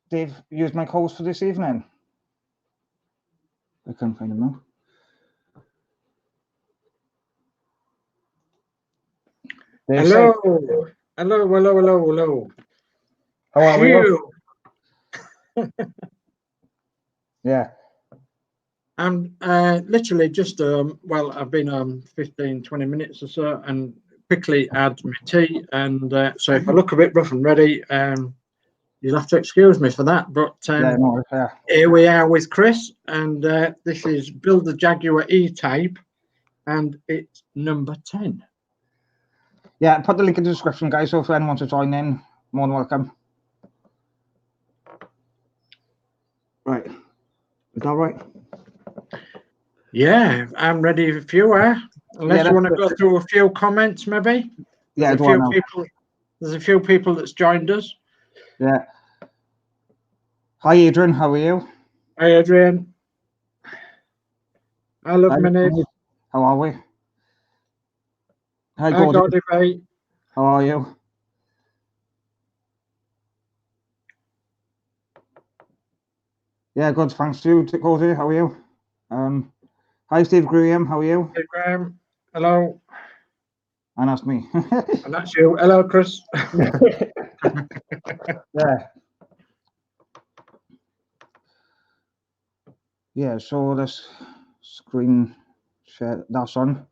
Dave used my codes for this evening? I can't find them now. Hello. Hello. How are we? Phew. Yeah. I'm literally just well, I've been 15, 20 minutes or so, and quickly had my tea, and so if I look a bit rough and ready, you'll have to excuse me for that. But Yeah, no, yeah. here we are with Chris, and this is Build the Jaguar E-Type, and it's number 10. Yeah, put the link in the description, guys, so if anyone wants to join in, more than welcome. Right. Is that right? Yeah, I'm ready if you are. Unless you want to go through a few comments, maybe. Yeah, There's a few people that's joined us. Yeah. Hi, Adrian. How are you? Hi, Adrian. I love minutes. How are we? Hi, Gordie Bay. How are you? Yeah, good. Thanks to you, Gordie. How are you? Hi, Steve Graham. How are you? Steve Graham. Hello. And that's me. And that's you. Hello, Chris. Yeah. Yeah, so let's screen share. That's on.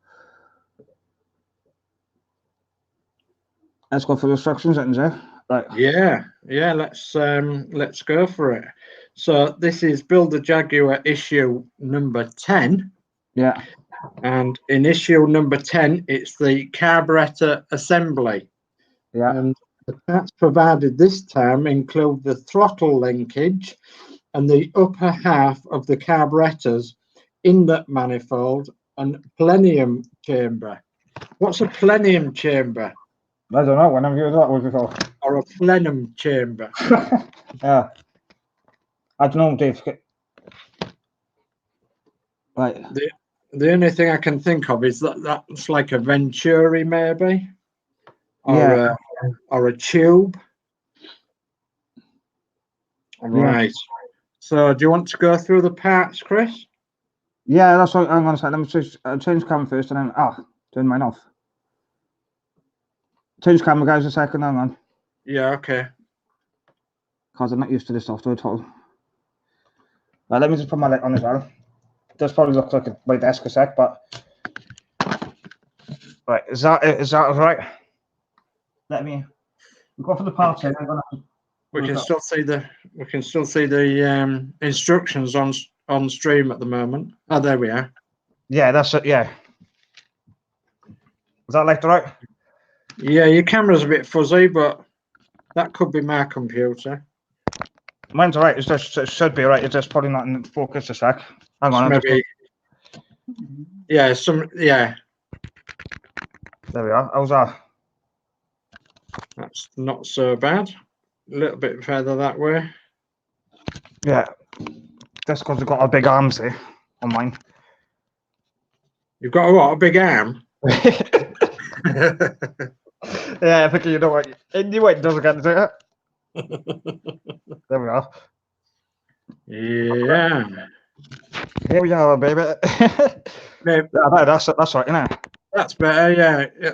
Let's go for the instructions, right? Yeah. Let's go for it. So this is Build the Jaguar issue number 10. Yeah. And in issue number 10, it's the carburetor assembly. Yeah. And the parts provided this time include the throttle linkage and the upper half of the carburetors, inlet manifold, and plenum chamber. What's a plenum chamber? I don't know. When I've used that one before. Or a plenum chamber? Yeah. I don't know, Dave. Right. The only thing I can think of is that's like a Venturi, maybe, or a tube. Right. So, do you want to go through the parts, Chris? Yeah, that's what I'm going to say. Let me change camera first, and then turn mine off. Change camera, guys, a second. Hang on. Yeah. Okay. Because I'm not used to this software at all. Right, let me just put my light on as well. It does probably look like my desk a sec, but right, is that right? Let me go for the parts in. We can still see the instructions on stream at the moment. Oh, there we are. Yeah, that's it. Yeah. Is that like right? Yeah, your camera's a bit fuzzy, but that could be my computer. Mine's alright. It should be right. It's just probably not in focus a sec. Hang on. Maybe. Yeah. There we are. How's that? That's not so bad. A little bit further that way. Yeah. That's because we've got our big arms here on mine. You've got a big arm? Yeah, I think you know what. Anyway, it doesn't get to it. There we are. Yeah. Here we are, baby. That's right, isn't it? That's better, yeah.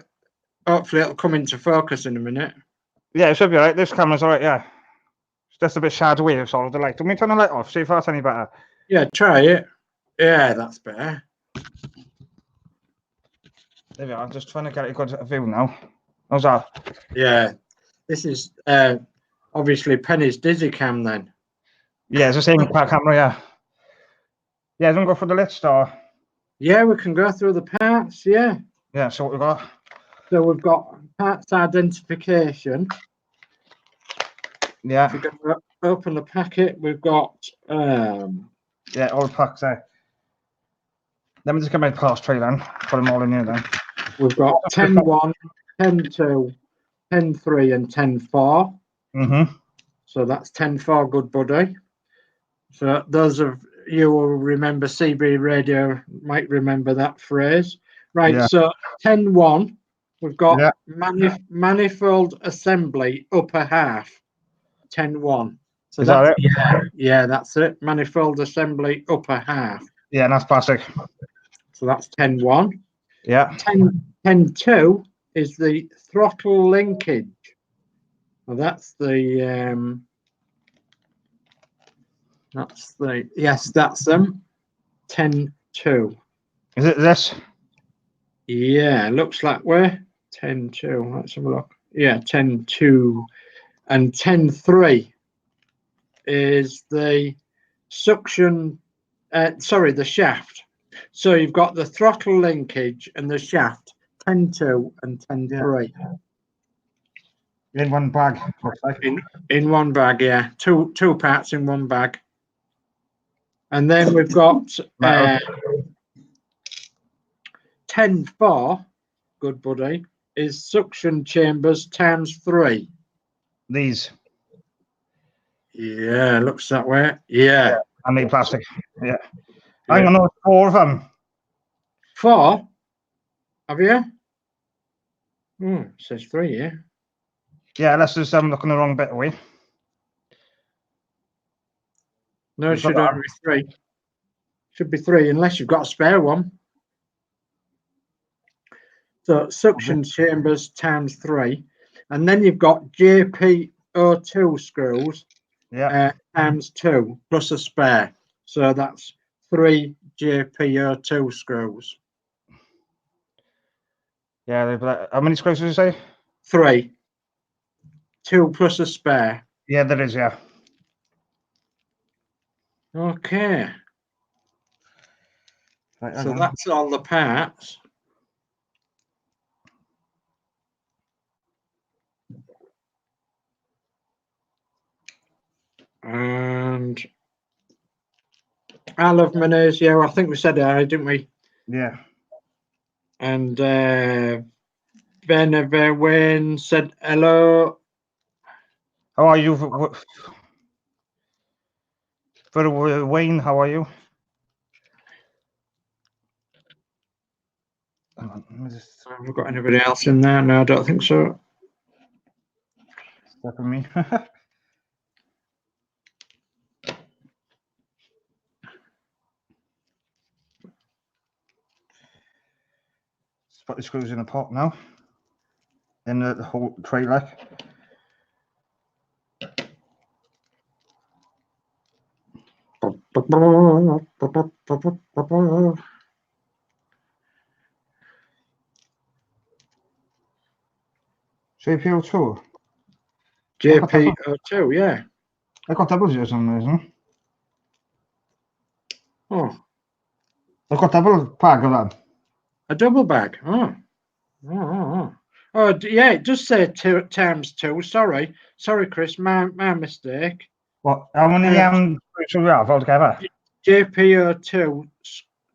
Hopefully it'll come into focus in a minute. Yeah, it should be alright. This camera's alright, yeah. It's just a bit shadowy of sort of the light. Let me turn the light off, see if that's any better. Yeah, try it. Yeah, that's better. There we are. I'm just trying to get a good view now. How's that? Yeah. This is obviously Penny's Digicam then. Yeah, it's the same camera, yeah. Yeah, don't go for the list or? Yeah, we can go through the parts, yeah. Yeah, so what we got? So we've got parts identification. Yeah. If you're going to open the packet, we've got yeah, all the packs there. Let me just get my parts tray then. Put them all in here then. We've got 10-1, 10-2, 10-3 and 10-4. Mm-hmm. So that's 10-4, good buddy. So those of you who remember CB radio might remember that phrase. Right, yeah. So 10-1, we've got manifold assembly upper half, 10-1. So Is that that's, it? yeah, that's it. Manifold assembly upper half. Yeah, and that's plastic. So that's 10-1. Yeah. 10-2 is the throttle linkage. Well, that's the yes, that's them. 10-2. Is it this? Yeah, looks like we're 10-2. Let's have a look. Yeah, 10-2. And 10-3 is the suction, the shaft. So you've got the throttle linkage and the shaft, 10-2 and 10-3. In one bag, looks like. In one bag, yeah. Two parts in one bag. And then we've got 10-4, good buddy, is suction chambers times 3. These. Yeah, looks that way. Yeah. I made plastic. Yeah. I'm gonna know 4 of them. 4? Have you? It says 3, yeah. Yeah, let's just looking the wrong bit away. No, it should only be 3. Should be 3, unless you've got a spare one. So suction chambers times 3. And then you've got JPO2 screws times 2 plus a spare. So that's 3 JPO2 screws. Yeah, how many screws did you say? 3. 2 plus a spare. Yeah, there is, yeah. Okay. Right, So that's all the parts. And I love Manezio. I think we said it, didn't we? Yeah. And Beneverwin said hello. How are you? For Wayne, how are you? Hang on, Have we got anybody else in there? No, I don't think so. Step on me. Let's put the screws in the pot now. In the whole tray, like. JPO2. JPO2, yeah. I got doubles here for some reason. Oh, I've got double bag of them. a double bag. Oh, yeah, it does say times 2. Sorry, Chris, my mistake. What? How many screws do we have altogether? JPO2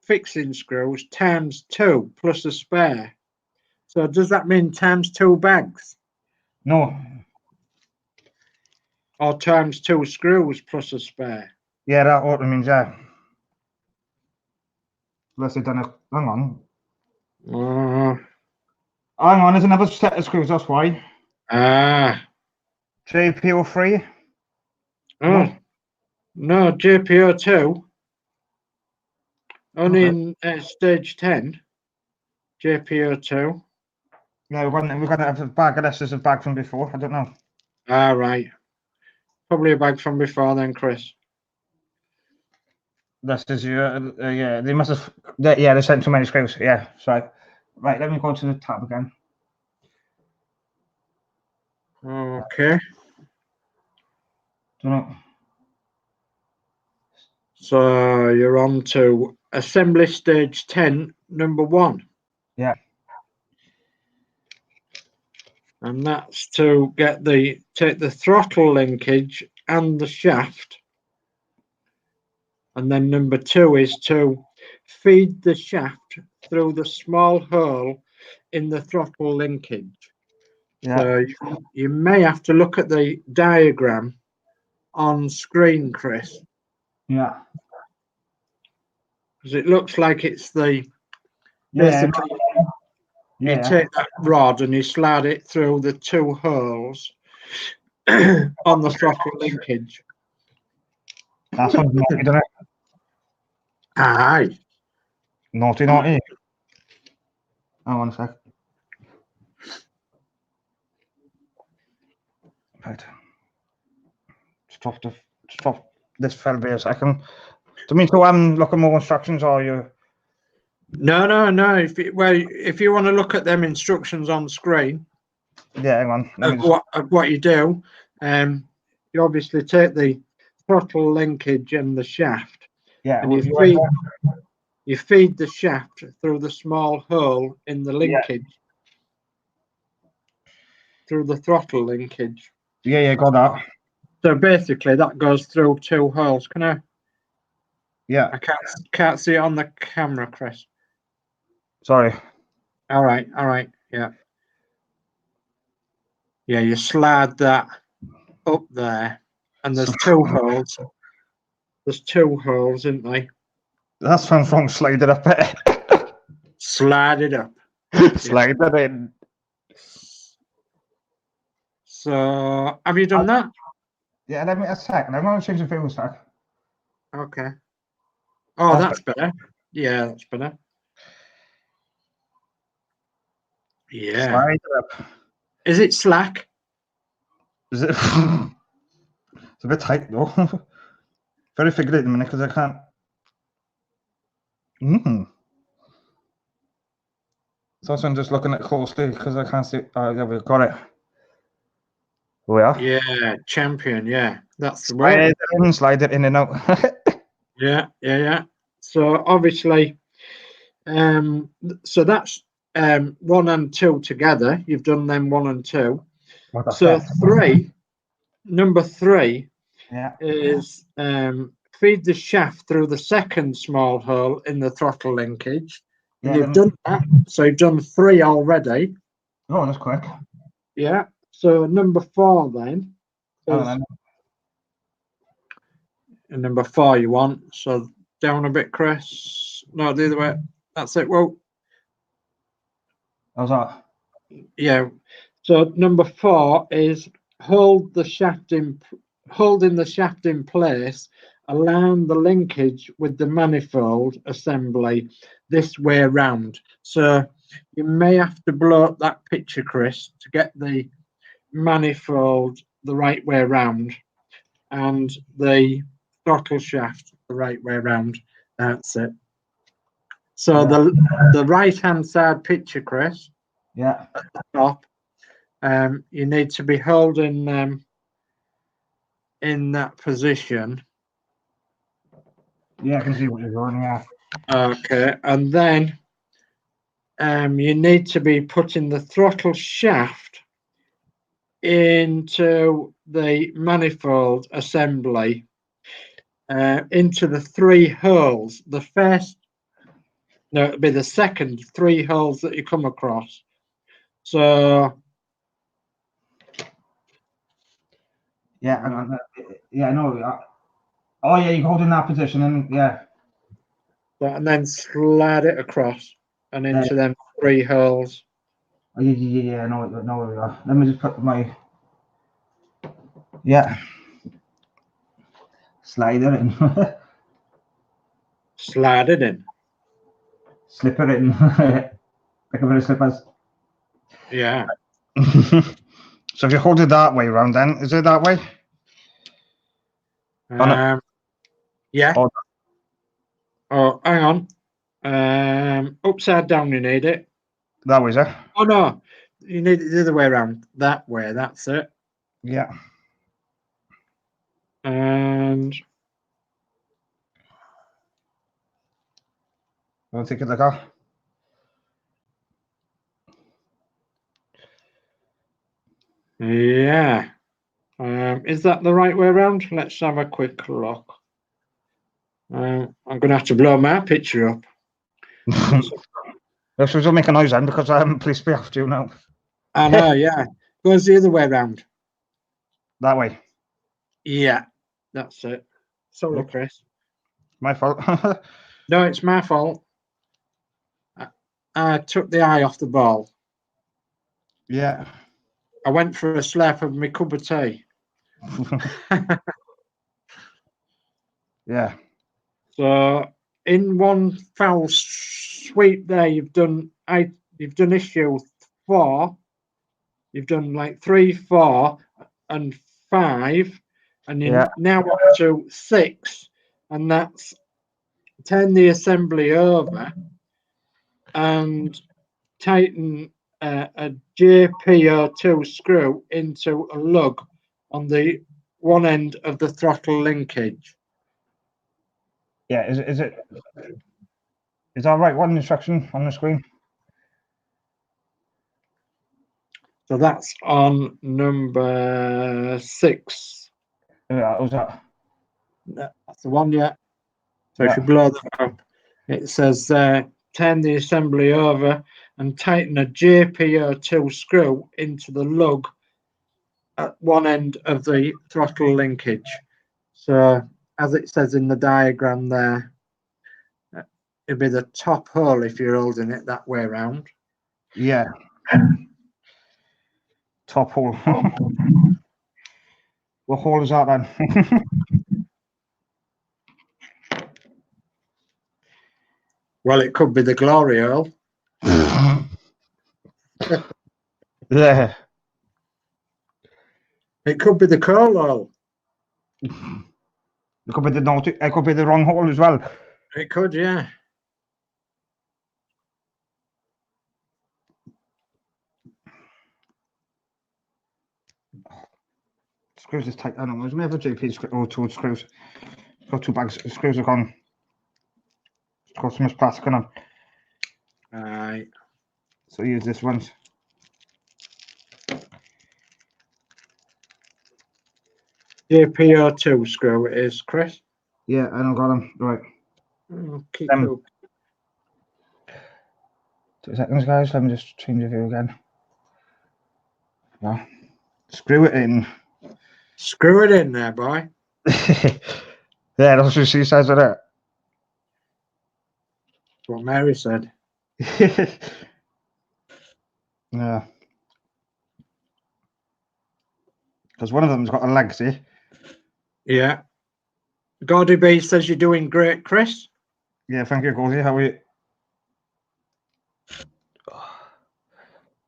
fixing screws times 2 plus a spare. So does that mean times 2 bags? No. Or times 2 screws plus a spare? Yeah, that what it means, yeah. Unless they've done it. Hang on. Hang on, there's another set of screws, that's why. JPO3? Oh, no, JPO2. Only in stage 10. JPO2. Yeah, we're gonna have a bag of this as a bag from before. I don't know. Right. Probably a bag from before then, Chris. This is your yeah. They must have. They sent too many screws. Yeah. So right, let me go to the tab again. Okay. Don't know. So you're on to assembly stage 10, number 1. Yeah. And that's to take the throttle linkage and the shaft. And then number 2 is to feed the shaft through the small hole in the throttle linkage. Yeah. So you may have to look at the diagram on screen, Chris. Yeah. Because it looks like it's basically you take that rod and you slide it through the 2 holes on the throttle linkage. That's one naughty, isn't it? Aye. Naughty, naughty. Hang on a sec. Right. Stop this fell be a second. Do you mean to look at more instructions, or you? No. If you want to look at them instructions on screen Yeah, hang on. Let me of what you do, you obviously take the throttle linkage and the shaft, yeah, and you feed the shaft through the small hole in the linkage, through the throttle linkage. Yeah, got that. So basically, that goes through 2 holes. Can I? Yeah. I can't see it on the camera, Chris. Sorry. All right. Yeah. Yeah, you slide that up there, and there's 2 holes. There's 2 holes, isn't there? That sounds wrong. Slide it up. Slide it up. Slide it in. So, have you done that? Yeah, let me a second. I'm going to change the view stack. Okay. Oh, that's better. Yeah, that's better. Yeah. Slide it up. Is it slack? Is it? It's a bit tight though. Very figurative a minute because I can't. So I'm just looking at it closely because I can't see. Oh, yeah, we've got it. We are. Yeah, champion. Yeah, that's the word. Slide it in and out. Yeah. So obviously, so that's 1 and 2 together. You've done them 1 and 2. So 3, number 3, is feed the shaft through the second small hole in the throttle linkage. And you've done that. So you've done 3 already. Oh, that's quick. Yeah. So number 4 then. And number 4 you want. So down a bit, Chris. No, the other way. That's it. Well. How's that? Yeah. So number 4 is holding the shaft in place, align the linkage with the manifold assembly this way round. So you may have to blow up that picture, Chris, to get the manifold the right way round and the throttle shaft the right way round. That's it. So the right hand side picture, Chris. Yeah. At the top. You need to be holding them in that position. Yeah, I can see what you're doing. Yeah. Okay, and then you need to be putting the throttle shaft into the manifold assembly, into the 3 holes. The first, no, it'll be the second 3 holes that you come across. So. Yeah, I know. Oh, yeah, you hold in that position, and yeah. And then slide it across and into them 3 holes. Oh, yeah, I know where we are. Let me just put my. Yeah. Slide it in. Slide it in. Slip it in. Like a bit of slippers. Yeah. So if you hold it that way around, then is it that way? Yeah. Oh, hang on. Upside down, you need it. That way, sir. Oh no, you need it the other way around. That way. That's it. Yeah. And I'll take it like that. Yeah. Is that the right way around? Let's have a quick look. I'm going to have to blow my picture up. This will make a noise then because police be after you now. I know, yeah. Goes the other way around. That way. Yeah, that's it. Sorry, Chris. My fault. No, it's my fault. I took the eye off the ball. Yeah. I went for a slap of my cup of tea. Yeah. So in one foul sweep there, you've done issue 4. You've done like 3, 4, and 5, and you're now up to 6, and that's turn the assembly over and tighten a JPO2 screw into a lug on the one end of the throttle linkage. Yeah, is that right? One instruction on the screen? So that's on number 6. Yeah, was that? That's the one, yeah. So Yeah. if you blow that up, it says turn the assembly over and tighten a JPO2 screw into the lug at one end of the throttle linkage. So as it says in the diagram there, it'd be the top hole if you're holding it that way around. Yeah. Top hole. What hole is that then? Well, it could be the glory hole. Yeah. It could be the coal hole. It could be it could be the wrong hole as well. It could, yeah. Screws is tight. I don't know. There's never JP screw or 2 screws. Got 2 bags. Screws are gone. It's got so much plastic on them. Right. So use this one. JPO2 screw it is, Chris. Yeah, I don't got them. Right. Okay, 2 seconds, guys. Let me just change the view again. Yeah. Screw it in. Screw it in there, boy. Yeah, that's what she says, isn't it? What Mary said. Yeah. Because one of them's got a leg, see? Yeah. Gordy B says you're doing great, Chris. Yeah, thank you, Gordy. How are you?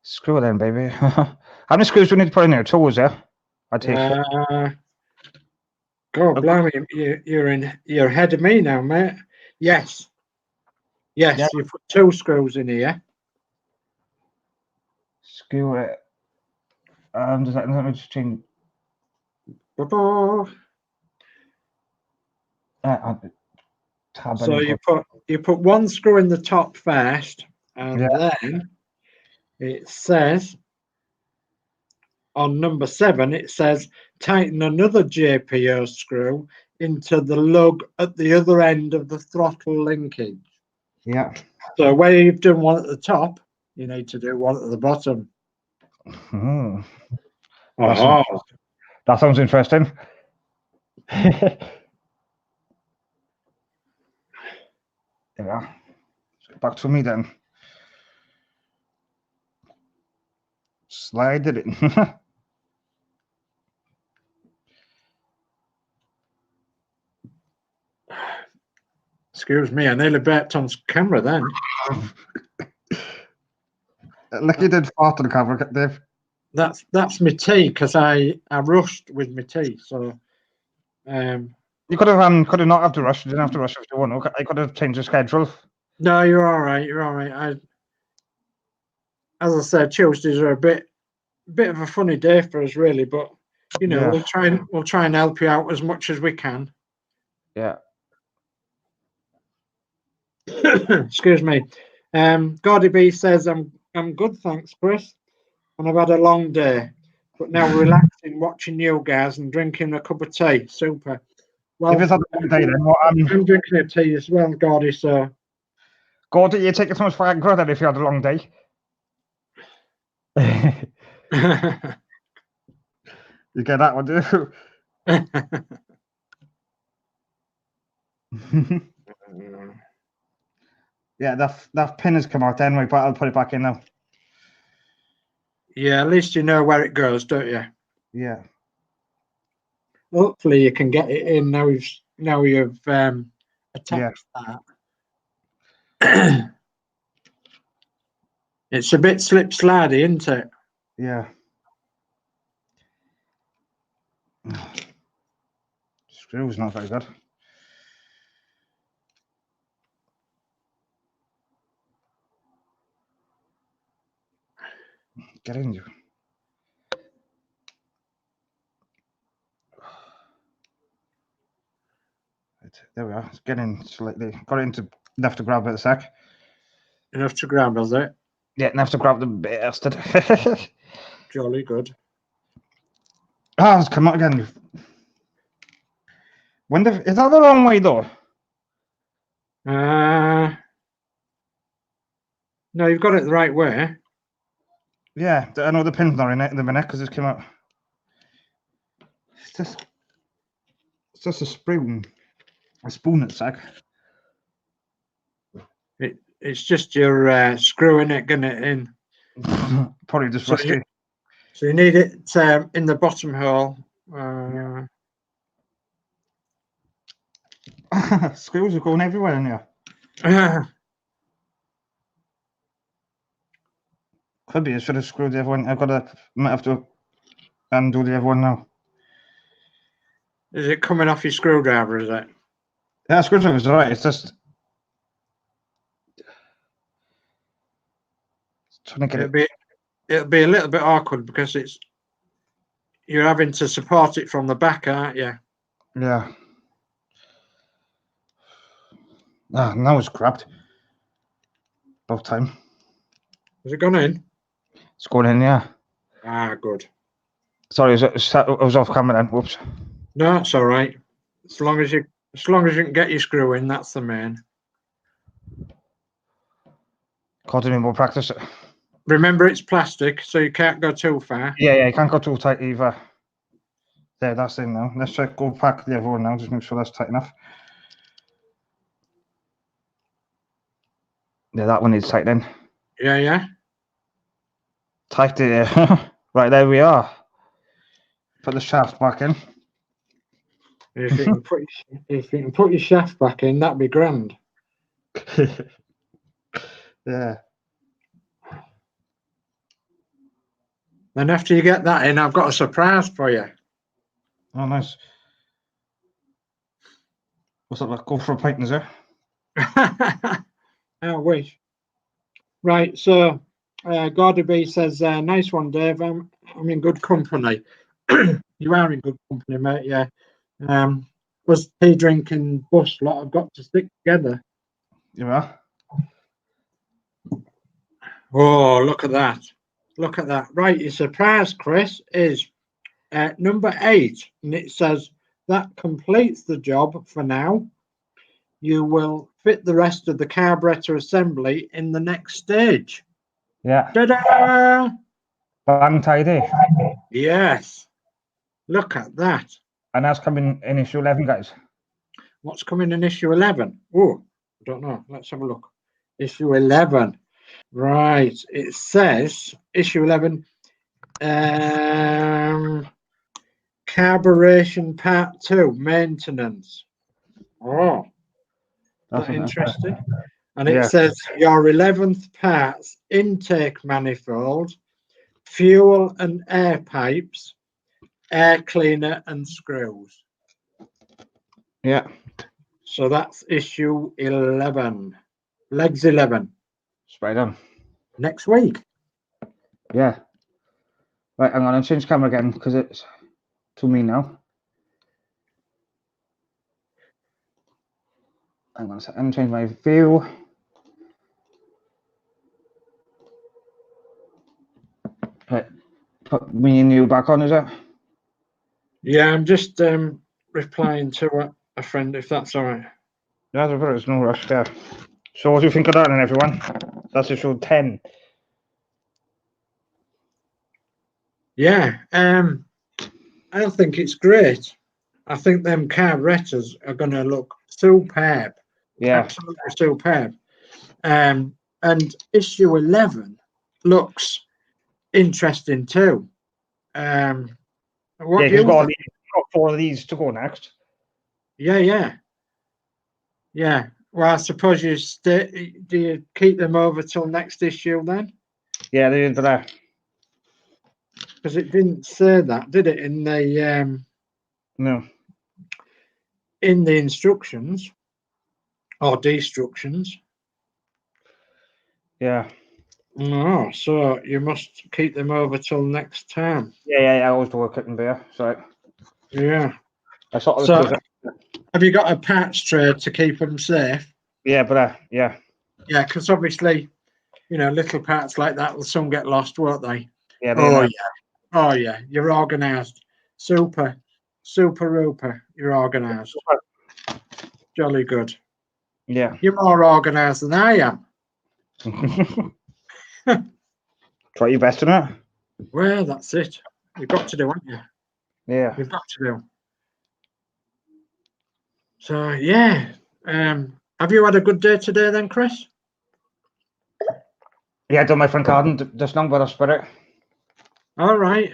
Screw it in, baby. How many screws do we need to put in there? 2, is there? I'd take it. God, blimey, you're ahead of me now, mate. Yes. Yes, Yeah. you put 2 screws in here. Screw it. Let me just change. So you put 1 screw in the top first, and then it says on number 7, it says tighten another JPO screw into the lug at the other end of the throttle linkage. Yeah. So where you've done one at the top, you need to do one at the bottom. Mm. Oh, that sounds interesting. Yeah. Back to me then. Slide it in. excuse me, I nearly burped on camera then. Like you did fart to the camera, Dave. That's my tea because I rushed with my tea. So you could have not have to rush. You didn't have to rush if you want. I could have changed the schedule. No, you're all right. You're all right. As I said, Tuesdays are a bit of a funny day for us, really. But you know, we'll try and help you out as much as we can. Yeah. Excuse me. Gordy B says I'm good, thanks, Chris. And I've had a long day, but now relaxing, watching you guys and drinking a cup of tea. Super. Well, if it's had a long day, then I'm drinking a tea as well, Gordy. So, Gordy, you're taking so much for granted if you had a long day. You get that one, do you? Yeah, that pin has come out anyway, but I'll put it back in now. Yeah, at least you know where it goes, don't you? Yeah. Hopefully you can get it in now. now you've attached that. It's a bit slip slidey, isn't it? Yeah. Screw's not very good. Get in, you. Right, there we are. It's getting slightly. Got it into enough to grab it a sec. Enough to grab, is it? Yeah, enough to grab the bastard. Jolly good. Oh, it's come out again. Is that the wrong way though? No, you've got it the right way. Yeah, I know the pin's not in it in the minute because it's come out. It's just a spoon. A spoon at sec. It's just your screwing it, getting it in. Probably just rusty. So you need it in the bottom hole. Screws are going everywhere in here. Could be. I should have screwed the other one. Might have to undo the other one now. Is it coming off your screwdriver? Is it? Yeah, screwdriver's alright. It's just trying to get It'll be a little bit awkward because you're having to support it from the back, aren't you? Yeah. Ah, now it's grabbed. About time. Has it gone in? It's going in, yeah. Ah, good. Sorry, I was off camera then. Whoops. No, it's all right. As long as you can get your screw in, that's the main. Can't do any more practice. Remember, it's plastic, so you can't go too far. Yeah, you can't go too tight either. There, that's in now. Let's try to go back the other one now. Just make sure that's tight enough. Yeah, that one needs tight then. Yeah. Tight there. Right, there we are. Put the shaft back in. If you can put your shaft back in, that'd be grand. Yeah. Then after you get that in, I've got a surprise for you. Oh, nice. What's that? Go for a pint, is it? I wish. Right, so Gordy B says, nice one, Dave. I'm in good company. You are in good company, mate, yeah. Us tea drinking bus lot have got to stick together. You are? Oh, look at that. Look at that. Right, your surprise, Chris, is number 8. And it says, that completes the job for now. You will fit the rest of the carburetor assembly in the next stage. Yeah. Ta-da! Bang tidy. Yes. Look at that. And that's coming in issue 11, guys. What's coming in issue 11? Oh, I don't know. Let's have a look. Issue 11. Right. It says issue 11. Carburation part 2, maintenance. Oh, that's interesting. And it says your 11th parts, intake manifold, fuel and air pipes, air cleaner and screws. Yeah. So that's issue 11. Legs 11. Spray on. Next week. Yeah. Right, I'm going to change camera again because it's to me now. I'm going to change my view. Right. Put me and you back on, is it? Yeah, I'm just replying to a friend, if that's all right. Yeah, there's no rush there. So what do you think of that then, everyone? That's issue 10. Yeah, I think it's great. I think them carburetors are going to look superb. Yeah. Absolutely superb. And issue 11 looks interesting too. What do you got 4 of these to go next. Yeah. Well, I suppose you stay. Do you keep them over till next issue then? Yeah, they did that. Because it didn't say that, did it, in the No. instructions or destructions? Yeah. No, so you must keep them over till next time. Yeah. I always do a kitten bear. So Yeah. I sort of. So have you got a patch tray to keep them safe? Yeah, but yeah. Yeah, because obviously, little parts like that will some get lost, won't they? Yeah. Oh yeah, you're organised. Super Rooper, you're organised. Jolly good. Yeah. You're more organised than I am. Try your best on it. Well, that's it. You've got to do, haven't you? Yeah. You've got to do. So yeah. Have you had a good day today then, Chris? Yeah, I done my front garden just now with a spirit. All right.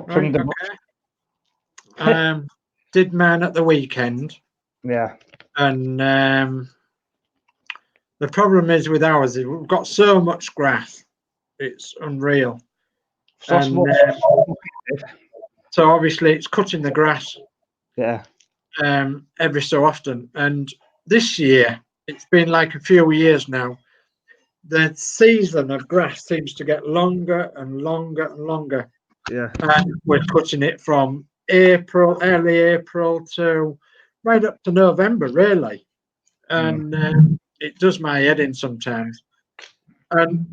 Trimmed the Okay. Did mine at the weekend. Yeah. And the problem is with ours is we've got so much grass. It's unreal. So And small. so obviously it's cutting the grass Yeah. every so often. And this year, it's been like a few years now, the season of grass seems to get longer and longer and longer. Yeah. And we're cutting it from early April to right up to November, really. And it does my head in sometimes. And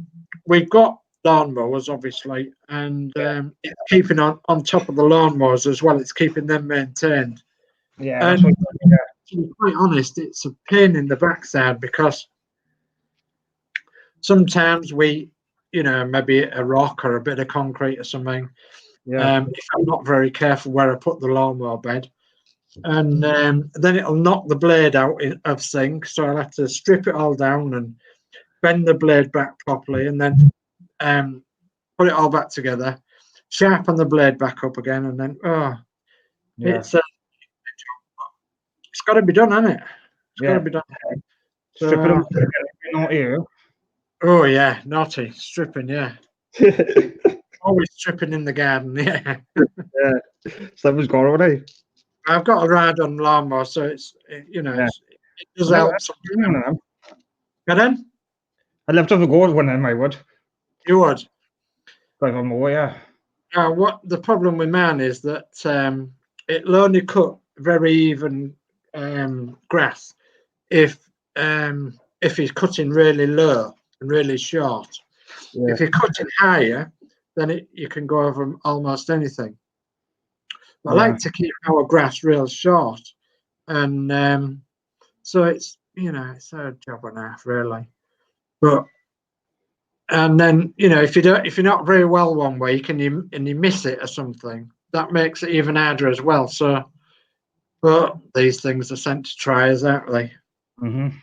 we've got lawnmowers, obviously, and it's keeping on top of the lawnmowers as well. It's keeping them maintained. Yeah. And to be quite honest, it's a pain in the backside because sometimes we, maybe a rock or a bit of concrete or something. Yeah. If I'm not very careful where I put the lawnmower bed, and then it'll knock the blade out of sync. So I'll have to strip it all down and bend the blade back properly, and then put it all back together, sharpen the blade back up again, and then Yeah. it's got to be done, hasn't it? It's got to be done. Strip it up. Not you. Oh yeah, naughty stripping. Yeah, always stripping in the garden. Yeah. Yeah. Something's gone already. I've got a ride on lawnmower, so it does help. Pardon? I'd love to have a go at one of them, I would. You would. Like on more, yeah. What the problem with mine is that it'll only cut very even grass if he's cutting really low and really short. Yeah. If you're cutting higher, then you can go over almost anything. But I like to keep our grass real short, and so it's it's a job and a half really. But and then if you're not very well one week and you miss it or something, that makes it even harder as well. So, but these things are sent to triers, aren't they? Mm-hmm.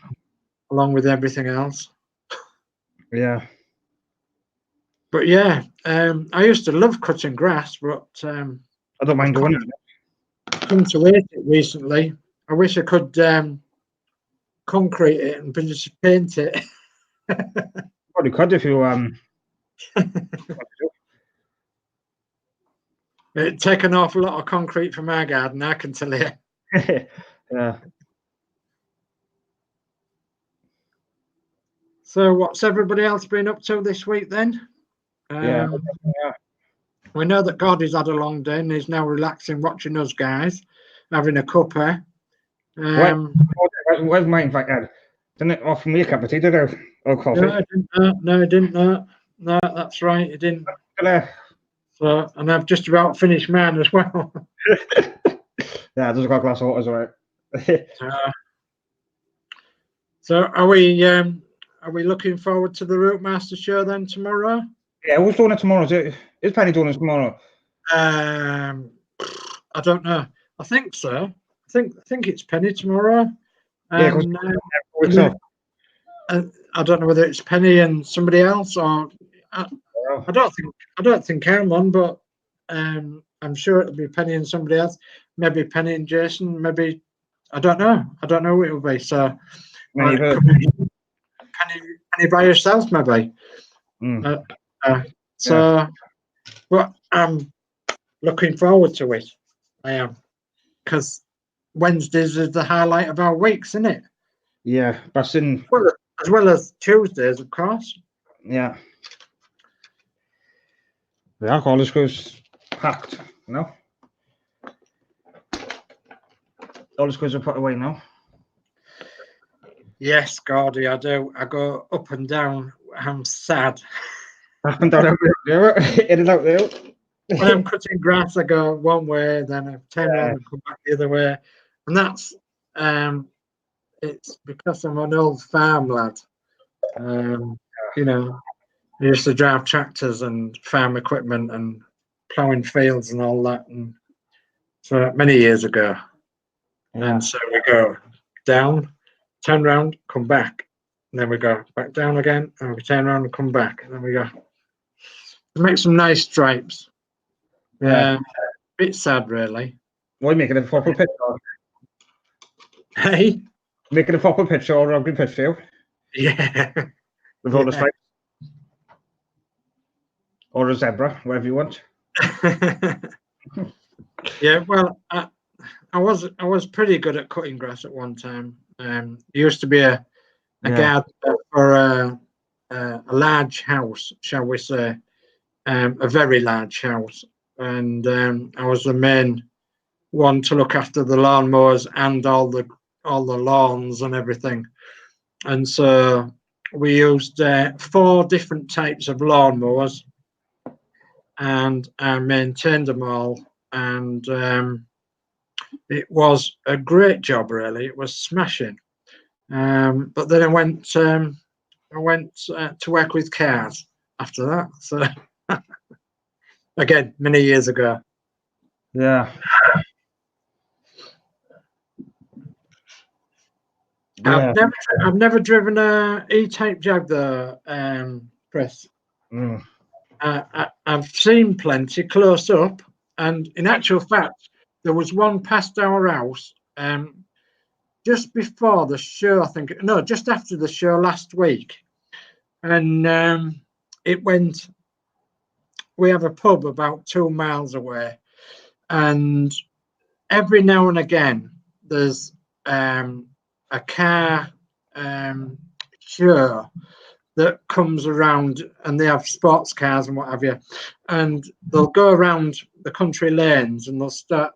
Along with everything else. Yeah. But yeah, I used to love cutting grass, but I don't mind doing it. come to hate it recently. I wish I could concrete it and just paint it. Probably could if you It'd take an awful lot of concrete from our garden, I can tell you. Yeah. So what's everybody else been up to this week then? Yeah. We know that Gordy's had a long day and he's now relaxing watching us guys, having a cuppa. Where's mine? In fact, Ed? Didn't it offer me a cup of tea today? Or coffee? No, I didn't. No, I didn't. No, that's right. He didn't. So, and I've just about finished mine as well. Yeah, I just got a glass of water, right? So are we looking forward to the Rootmaster show then tomorrow? Yeah, who's doing it tomorrow? Is Penny doing it tomorrow? I don't know. I think so. I think it's Penny tomorrow. Yeah, I don't know whether it's Penny and somebody else, or I don't think I'm on, but I'm sure it'll be Penny and somebody else. Maybe Penny and Jason. Maybe I don't know. I don't know what it will be. So, Neither. can you buy yourself maybe? Mm. So, but I'm looking forward to it. I am, because Wednesdays is the highlight of our weeks, isn't it? Yeah, that's in. Well, as well as Tuesdays, of course. Yeah. The alcohol goes packed, you know? All the screws are put away now. Yes, Gordy, I do. I go up and down. I'm sad. Up and down every day, in and out there. When I'm cutting grass, I go one way, then I turn Yeah. around and come back the other way. And that's it's because I'm an old farm lad. You know, I used to drive tractors and farm equipment and ploughing fields and all that, and so many years ago. Yeah. And so we go down, turn around, come back, and then we go back down again, and we turn around and come back, and then we go. Make some nice stripes. Yeah. Bit sad, really. Why making a proper picture? Hey, Making a proper picture or ugly picture yeah. with all the stripes. Or a zebra, whatever you want. Yeah, well, I was pretty good at cutting grass at one time. Used to be a gardener for a large house, shall we say, a very large house, and I was the main one to look after the lawnmowers and all the lawns and everything. And so we used 4 different types of lawnmowers, and I maintained them all. And it was a great job, really. It was smashing. But then I went to work with cars after that. So again, many years ago. Yeah. I've never driven a E-Type Jag though, Chris. Mm. I've seen plenty close up, and in actual fact, there was one past our house just before the show. I think no, just after the show last week, and it went. We have a pub about 2 miles away, and every now and again there's a car show that comes around, and they have sports cars and what have you, and they'll go around the country lanes, and they'll stop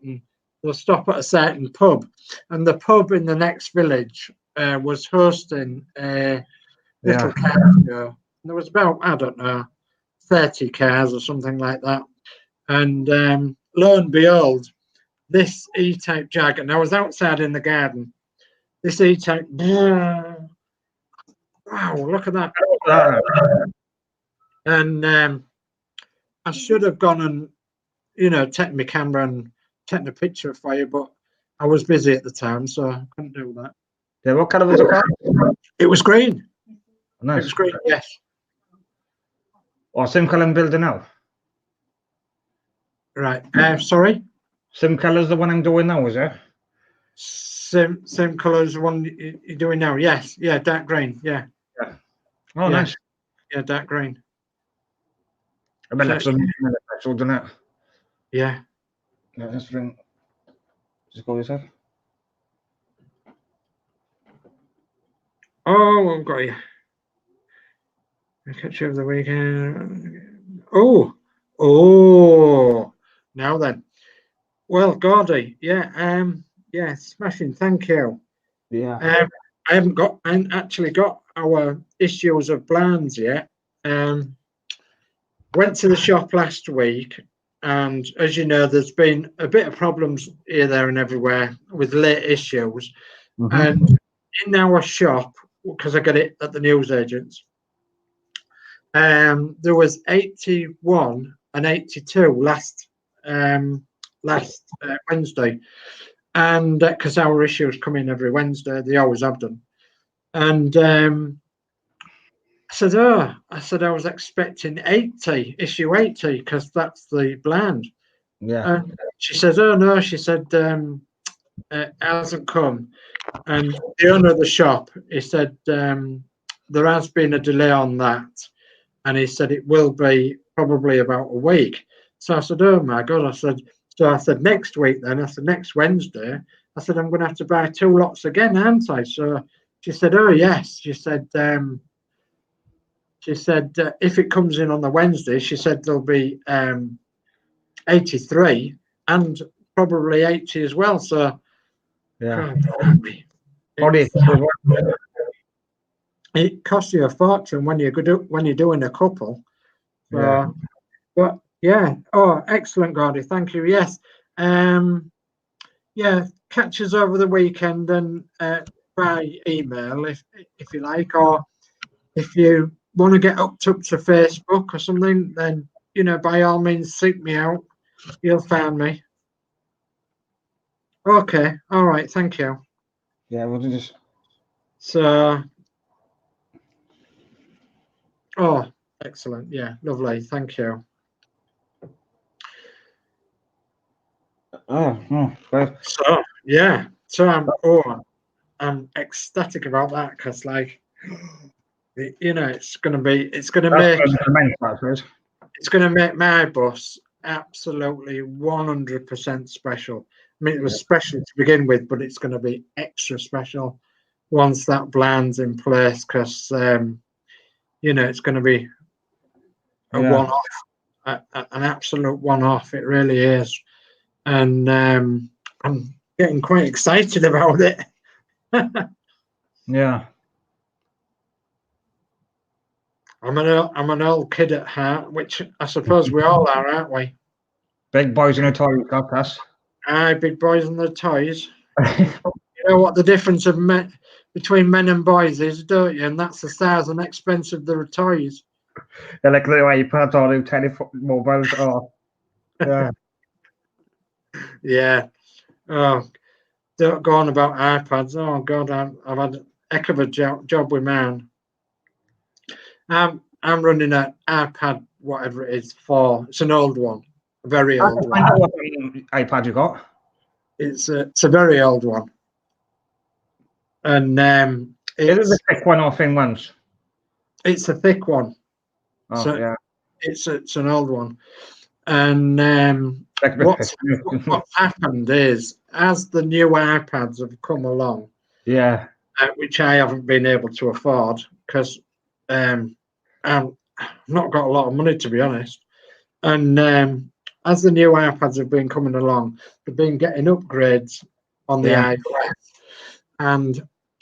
at a certain pub, and the pub in the next village was hosting a little car show. And there was about, I don't know, 30 cars or something like that, and lo and behold, this E-Type Jag, and I was outside in the garden. This E-Type, wow, look at that. And I should have gone and, taken my camera and taken a picture for you, but I was busy at the time, so I couldn't do that. Yeah, what colour was the car? It was green. Nice. It was green, yes. Or same colour I'm building now? Right. Sorry? Same colour as the one I'm doing now, is it? Same colour as the one you're doing now. Yes. Yeah, dark green. Yeah. Yeah. Oh, nice. Yeah, dark green. I bet that's some petrol, doesn't it? Yeah. Yeah, let's bring. Just go yourself. Oh, I've got you. I catch you over the weekend. Oh. Now then. Well, Gordy, yeah, smashing. Thank you. Yeah. I haven't actually got our issues of blinds yet. Went to the shop last week, and as you know, there's been a bit of problems here, there, and everywhere with late issues. Mm-hmm. And in our shop, because I got it at the newsagents, there was 81 and 82 last Wednesday, and because our issues come in every Wednesday, they always have done. And I said I was expecting 80, issue 80, because that's the blind. Yeah. And she says, oh no, she said, hasn't come. And the owner of the shop, he said there has been a delay on that, and he said it will be probably about a week. So I said, "Oh my God!" I said, "Next week then." I said, "Next Wednesday." I said, "I'm going to have to buy 2 lots again, aren't I?" So she said, "Oh yes." She said, if it comes in on the Wednesday, she said there'll be 83 and probably 80 as well. So Yeah. it's, Probably. it costs you a fortune when you're doing a couple. So, Yeah. but yeah. Oh, excellent, Gordy. Thank you. Yes. Yeah. Catch us over the weekend and by email if you like, or if you want to get up to Facebook or something, then by all means seek me out. You'll find me. Okay. All right. Thank you. Yeah, we'll just. So, oh, excellent. Yeah, lovely. Thank you. Right. So, yeah. So I'm ecstatic about that because, like, it's going to make my bus absolutely 100% special. I mean, it was special to begin with, but it's going to be extra special once that bland's in place because, it's going to be a one-off, an absolute one-off. It really is. And I'm getting quite excited about it. Yeah. I'm an old kid at heart, which I suppose we all are, aren't we? Big boys in a toy, got us. Aye, big boys and the toys. You know what the difference between men and boys is, don't you? And that's the size and expense of the toys. They're like little iPads or little telephone mobiles. Oh, yeah. Yeah. Oh, don't go on about iPads. Oh God, I've had a heck of a job with mine. I'm running an iPad, whatever it is, 4. It's an old one, a very old one. I know what iPad you got. It's a very old one, and Is it the thick one or thin ones? it's a thick one. Oh, So yeah. it's an old one, and what's happened is as the new iPads have come along, yeah, which I haven't been able to afford because I've not got a lot of money, to be honest, and as the new iPads have been coming along, they've been getting upgrades on the iOS,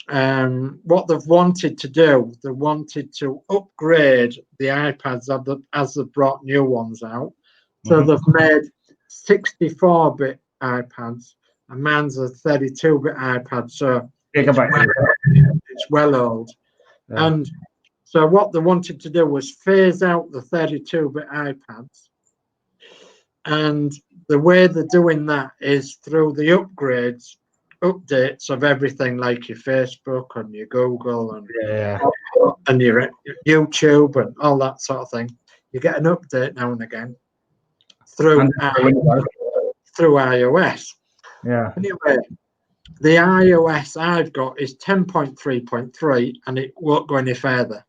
and what they've wanted to do, they wanted to upgrade the iPads as they've brought new ones out. So they've made 64-bit iPads, and mine's a 32-bit iPad. So it's well old. Yeah. And so what they wanted to do was phase out the 32-bit iPads. And the way they're doing that is through the updates of everything, like your Facebook and your Google and your YouTube and all that sort of thing. You get an update now and again through iOS. Yeah. Anyway, the iOS I've got is 10.3.3 and it won't go any further.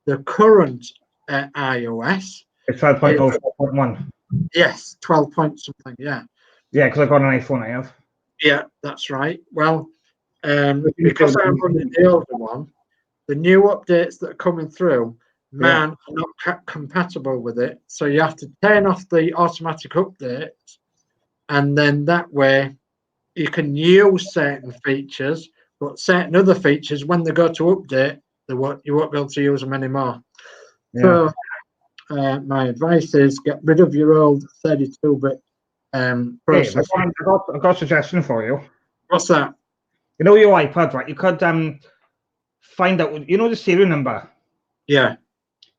The current iOS it's 12.04.1. Yes, 12 point something. Yeah. Yeah, because I've got an iPhone. I have. Yeah, that's right. Well, because I'm running the older one, the new updates that are coming through, are not compatible with it. So you have to turn off the automatic updates, and then that way you can use certain features, but certain other features, when they go to update, you won't be able to use them anymore. Yeah. So my advice is get rid of your old 32-bit processor. I've got a suggestion for you. What's that? You know your iPad, right? You could find out, the serial number. Yeah.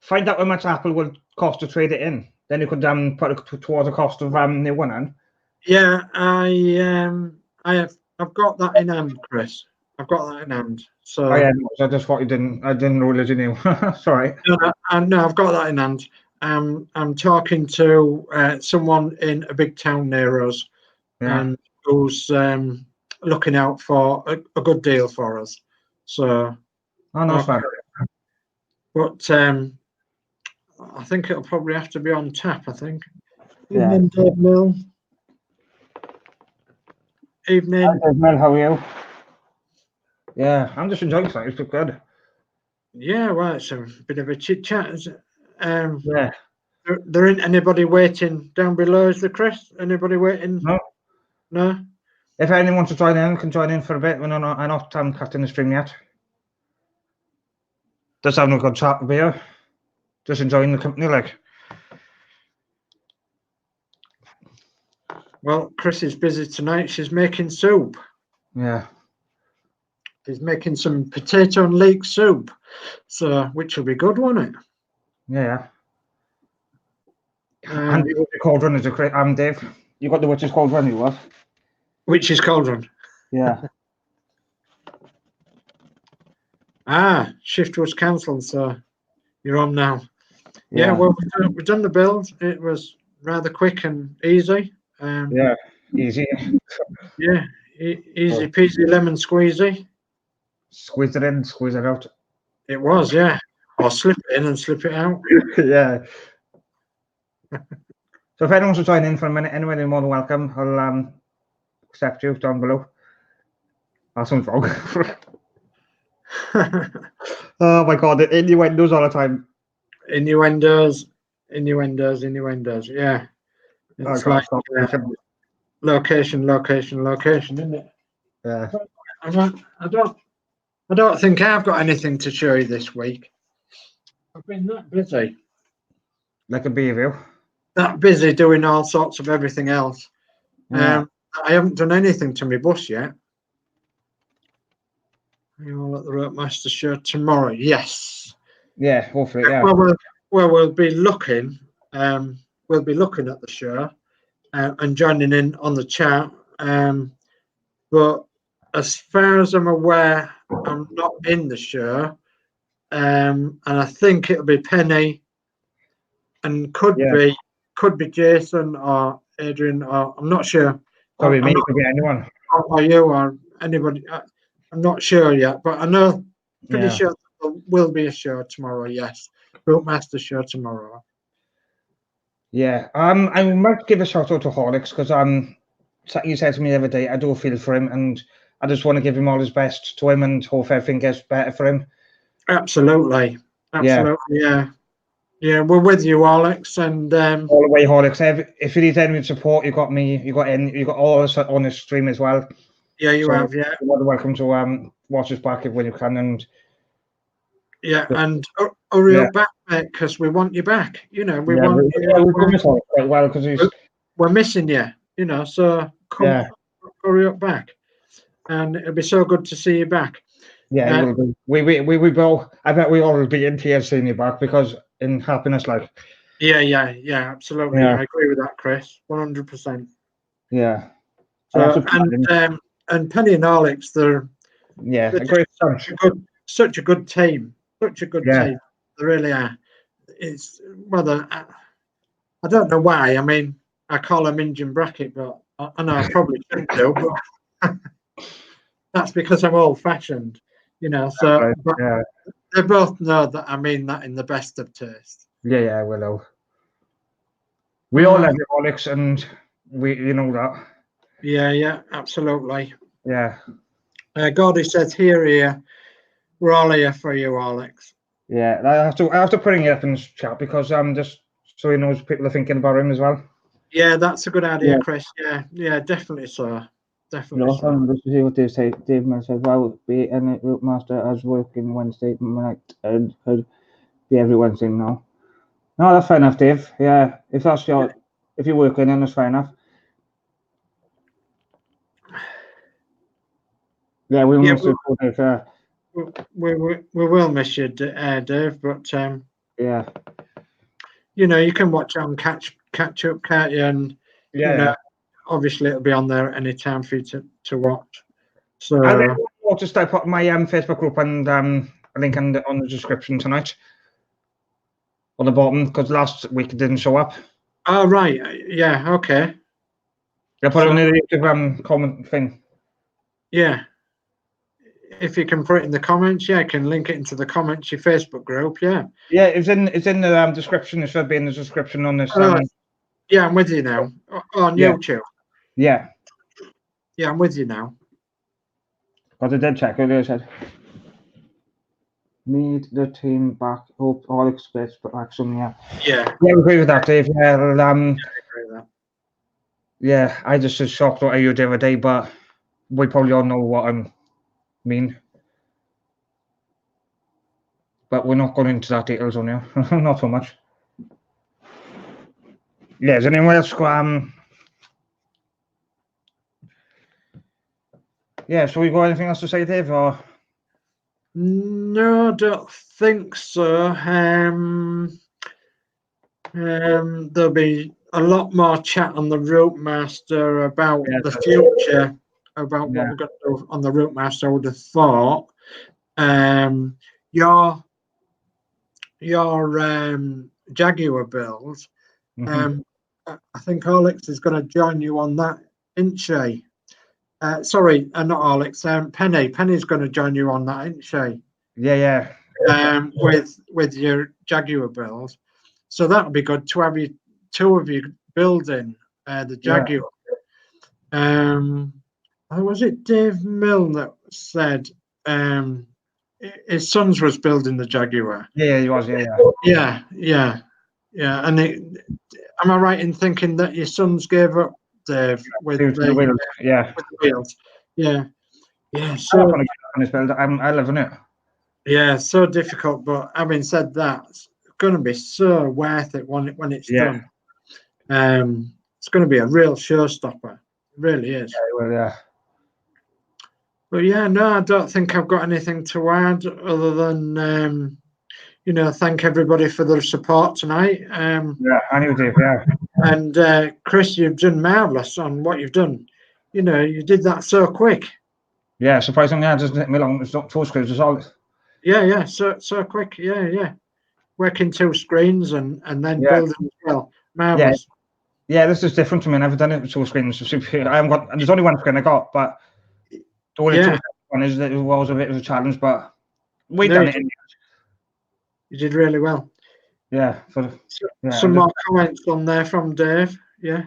Find out how much Apple would cost to trade it in. Then you could put it towards the cost of new one. Yeah, I've got that in hand, Chris. I've got that in hand. So I just thought I didn't realize you knew. Sorry. No, I've got that in hand. I'm talking to someone in a big town near us, and who's looking out for a good deal for us. So, Oh, no, it's fine. but I think it'll probably have to be on tap. I think. Yeah. Evening, Dave Mill. Evening. Hi, Dave Mill, how are you? Yeah, I'm just enjoying it. It's good. Yeah, well, it's a bit of a chit chat. Yeah. There ain't anybody waiting down below, is there, Chris? Anybody waiting? No. No. If anyone wants to join in, can join in for a bit. I'm not cutting the stream yet. Just having a good chat with you. Just enjoying the company, like. Well, Chris is busy tonight. She's making soup. Yeah. She's making some potato and leek soup, so which will be good, won't it? Yeah. And you got the cauldron is a great. Dave. You got the witch's cauldrun, you have. Witch's cauldron. Yeah. Shift was cancelled, so you're on now. Yeah, well, we've done the build. It was rather quick and easy. Yeah, easy. Yeah, easy peasy lemon squeezy. Squeeze it in, squeeze it out. It was, yeah. Or slip it in and slip it out. Yeah. So if anyone wants to join in for a minute, anyway, you're more than welcome. I'll accept you down below. That sounds wrong. Oh my god, the innuendos all the time. Innuendos. Yeah. It's like location, isn't it? Yeah. I don't think I've got anything to show you this week. I've been that busy. Like a beaver. That busy doing all sorts of everything else. Yeah. I haven't done anything to my bus yet. You'll at the Rope Master show tomorrow. Yes. Yeah, hopefully, yeah. Well, we'll be looking. We'll be looking at the show and joining in on the chat. But as far as I'm aware, I'm not in the show. And I think it'll be Penny, and could be Jason or Adrian, or I'm not sure. Probably me, could be anyone. Or you or anybody. I'm not sure yet, but I know pretty sure there will be a show tomorrow. Yes, Rope Master show tomorrow. Yeah, I might give a shout out to Horlicks because you said to me the other day I do feel for him and I just want to give him all his best to him and hope everything gets better for him. Absolutely, yeah. We're with you, Alex, and all the way, Horlicks. If you need any support, you got me. You got all us on the stream as well. Yeah, you have. Yeah, you're welcome to watch us back when you can, and and hurry up back, mate, because we want you back. You know, we want. Well, because we're missing you. You know, so come, hurry up back, and it'll be so good to see you back. Yeah, it will be. We both. I bet we all will be in tears seeing you back because in happiness, like. Yeah, absolutely. Yeah. I agree with that, Chris. 100%. Yeah. So, and Penny and Alex, they're a great such a good team. Such a good team. They really are. It's I don't know why. I mean, I call them Injun Bracket, but I know I probably shouldn't do, but that's because I'm old-fashioned, you know. So they both know that I mean that in the best of taste. Yeah, we know. We all love you, Alex, and you know that. Yeah, absolutely. Yeah. Gordy says here, we're all here for you, Alex. Yeah, I have to put him up in the chat because just so he knows people are thinking about him as well. Yeah, that's a good idea, Chris. Yeah, definitely so. Definitely. No, this is what they say. Dave Mill says, "Well, be in it, Rope Master as working Wednesday night and could be every Wednesday now." No, that's fair enough, Dave. Yeah, if you're working, then that's fair enough. Yeah, we will miss you, Dave. We will miss you, Dave. But yeah, you know, you can watch on catch up, can't you? And you know, obviously it'll be on there at any time for you to watch. So I'll just put my Facebook group and a link on the description tonight on the bottom because last week it didn't show up. Oh right, yeah, okay. I put it on the YouTube comment thing. Yeah. If you can put it in the comments, yeah, I can link it into the comments, your Facebook group, yeah. Yeah, it's in the description. It should be in the description on this. Yeah, I'm with you now. On Yeah. YouTube. Yeah, Yeah, I'm with you now. because I did check earlier. I said, need the team back. Hope all expects action. Yeah. Yeah. Yeah, I agree with that, Dave. Yeah, well, I agree with that. yeah, I just was shocked what you did the other day, but we probably all know what I mean. But we're not going into that details on here. Not so much. Yeah, is anyone else yeah, so we got anything else to say, Dave? Or No, I don't think so. There'll be a lot more chat on the Route Master about the future, about what we're going to do on the Route Master. I would have thought. Your Jaguar build. I think Alex is going to join you on that, isn't she? Sorry, not Alex. Penny. Penny's going to join you on that, isn't she? Yeah. With your Jaguar build. So that'll be good to have you two of you building the Jaguar. Was it Dave Milne that said his sons was building the Jaguar? Yeah, he was. Yeah. And am I right in thinking that your sons gave up, Dave, with the wheels? Yeah. With the wheels. Yeah. So I'm gonna get on this build. I live in it. Yeah, so difficult. But having said that, it's going to be so worth it when it's done. It's going to be a real showstopper. It really is. Yeah. But yeah, no, I don't think I've got anything to add other than thank everybody for their support tonight. Yeah, I knew Dave. Yeah. And Chris, you've done marvelous on what you've done. You did that so quick. Yeah, surprisingly, I just didn't me long. It's not 2 screens. It's all. Yeah, so quick. Yeah. Working 2 screens and then building as well. Marvelous. Yeah, this is different to me. I've never done it with 2 screens. I haven't got. There's only 1 screen I got, but the only 2 one is that it was a bit of a challenge, but we done it. You did really well. Yeah. Some more comments on there from Dave. Yeah.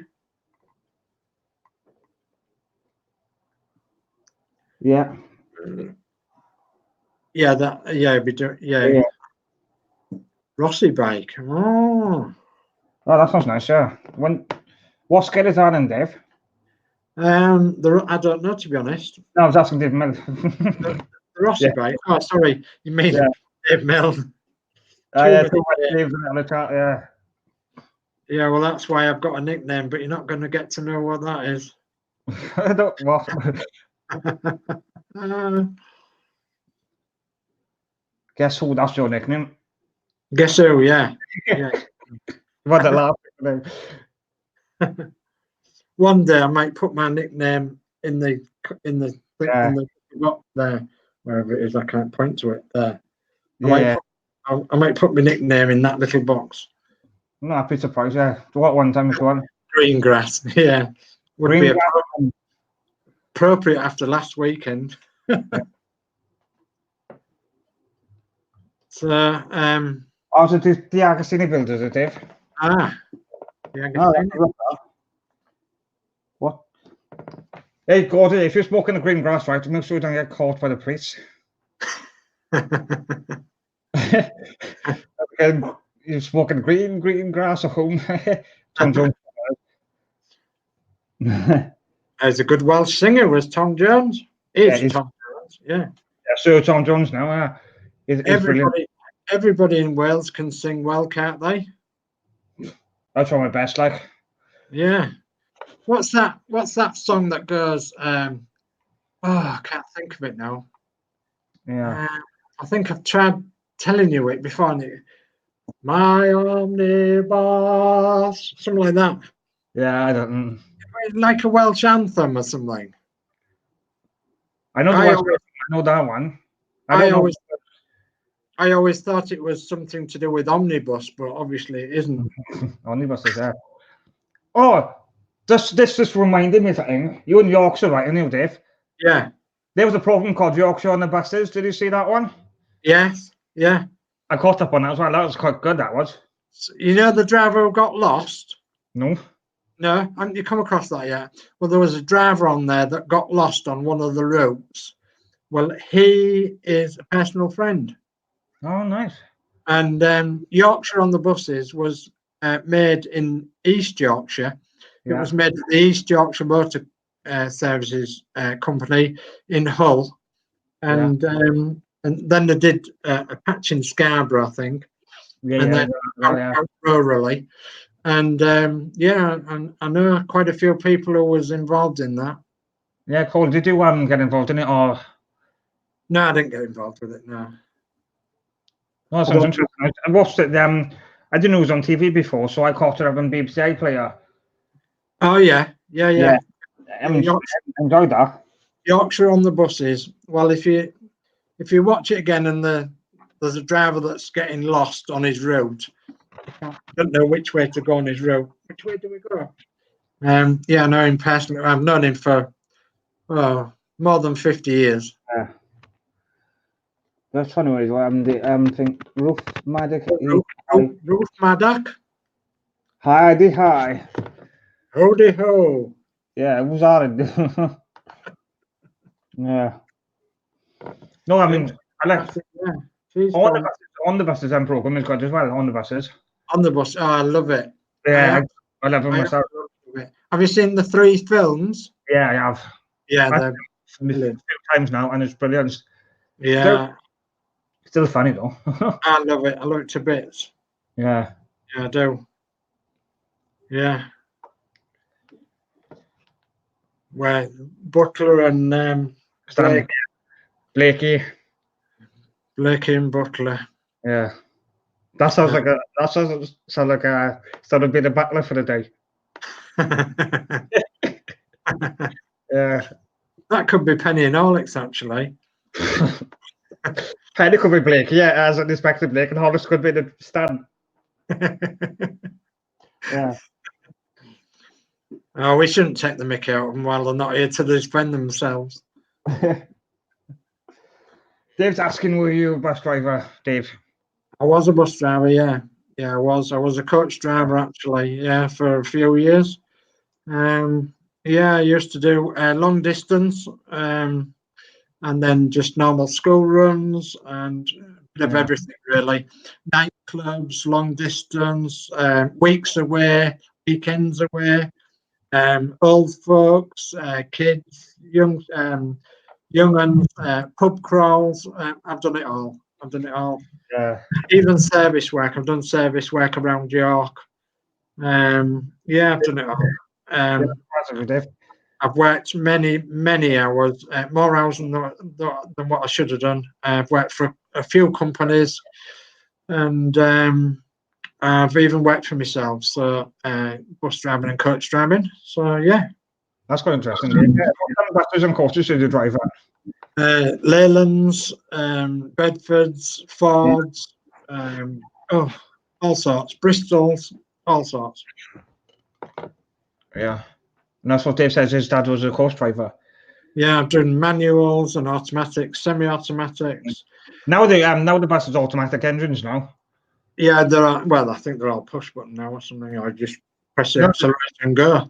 Yeah. Yeah. Rossi bike. Oh, that sounds nice. Yeah. What scale is that in, Dave? I don't know, to be honest. No, I was asking Dave Mill. The Rossi bike. Oh, sorry, you mean Dave Mill? Yeah. Yeah, well, that's why I've got a nickname, but you're not going to get to know what that is. I don't. What? Guess who? That's your nickname. Guess who? Yeah. What the laugh? One day I might put my nickname in the box there, wherever it is. I can't point to it there. I might put my nickname in that little box. No, I'd be surprised. Yeah. What one time if you want? Green grass. Yeah. Would be appropriate after last weekend. So, also the Agostini build, is it, Dave? The Agostini. What? Hey, Gordon, if you're smoking the green grass, right, make sure you don't get caught by the police. You're smoking green grass at home. Tom Jones. He's a good Welsh singer, was Tom Jones. Tom Jones, yeah. So Tom Jones now. Everybody in Wales can sing well, can't they? I try my best, like. Yeah. What's that song that goes? I can't think of it now. Yeah. I think I've tried telling you it before. My omnibus, something like that. Yeah, I don't. Like a Welsh anthem or something. I know I know that one. I always thought it was something to do with omnibus, but obviously it isn't. Omnibus is there. Oh, this just reminded me of something. You're in Yorkshire, right, aren't you, Dave? Yeah. There was a program called Yorkshire on the Buses. Did you see that one? Yes, yeah. I caught up on that as well. That was quite good, that was. You know the driver who got lost? No? No, haven't you come across that yet? Well, there was a driver on there that got lost on one of the routes. Well, he is a personal friend. Oh, nice. And Yorkshire on the Buses was made in East Yorkshire. It Yeah. was made at the East Yorkshire Motor Services Company in Hull. And then they did a patch in Scarborough, I think. Yeah, and yeah. then Yeah. out rurally. And and I know quite a few people who was involved in that. Yeah, cool. Did you get involved in it, or? No, I didn't get involved with it. No. No, that sounds interesting. I watched it. I didn't know it was on TV before, so I caught it up on BBC iPlayer. Oh yeah. I enjoyed that. Yorkshire on the Buses. Well, if you watch it again and there's a driver that's getting lost on his route, don't know which way to go on his route. Which way do we go? Yeah, I know him personally. I've known him for more than 50 years. Yeah. That's funny. Think Ruth Maddock. Ruth Maddock. Heidi hi. Howdy ho. Yeah, it was hard. Yeah. No, I mean, I like on the buses and program is good as well. On the buses. On the bus. Oh, I love it. Yeah, I love it myself. Have you seen the 3 films? Yeah, I have. Yeah, they're a few times now, and it's brilliant. Yeah. Still funny though. I love it. I love it to bits. Yeah. Yeah, I do. Yeah. Where Butler and Blakey and Butler. Yeah. That sounds like a bit of battler for the day. Yeah. That could be Penny and Horlicks, actually. Penny could be Blake, yeah, as expected Blake, and Horlicks could be the Stan. Yeah. Oh, we shouldn't take the mickey out of them while they're not here to defend themselves. Dave's asking, were you a bus driver, Dave? I was a bus driver, yeah. Yeah, I was. I was a coach driver, actually, yeah, for a few years. Yeah, I used to do long distance, and then just normal school runs and a bit of everything, really. Nightclubs, long distance, weeks away, weekends away, old folks, kids, young uns, pub crawls. I've done it all. Yeah. Even service work. I've done service work around York. Yeah, I've done it all. I've worked many hours, more hours than what I should have done. I've worked for a few companies, and I've even worked for myself. So bus driving and coach driving. So yeah, that's quite interesting. What kind of buses and coaches did you drive at? Leylands, Bedfords, Fords, all sorts, Bristols, all sorts. Yeah. And that's what Dave says his dad was a coach driver. Yeah, I've done manuals and automatics, semi-automatics. Now the bus is automatic engines now. Yeah, there are. Well, I think they're all push button now or something. I just press the accelerator and go.